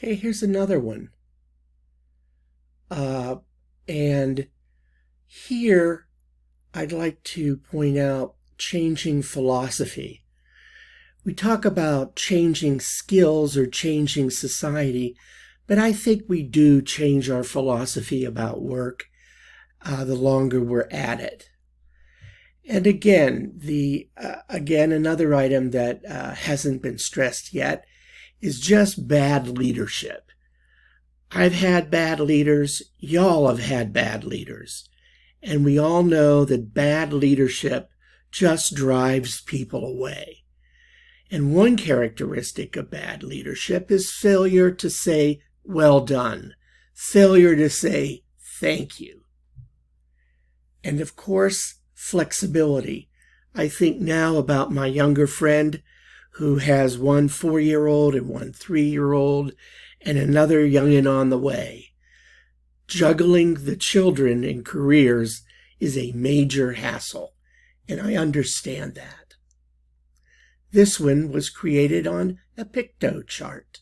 Okay, here's another one. And here I'd like to point out changing philosophy. We talk about changing skills or changing society, but I think we do change our philosophy about work the longer we're at it. And again, another item that hasn't been stressed yet is just bad leadership. I've had bad leaders. Y'all have had bad leaders. And we all know that bad leadership just drives people away. And one characteristic of bad leadership is failure to say, well done. Failure to say, thank you. And of course, flexibility. I think now about my younger friend who has one 4-year-old and one 3-year-old and another youngin' on the way. Juggling the children and careers is a major hassle, and I understand that. This one was created on a picto chart.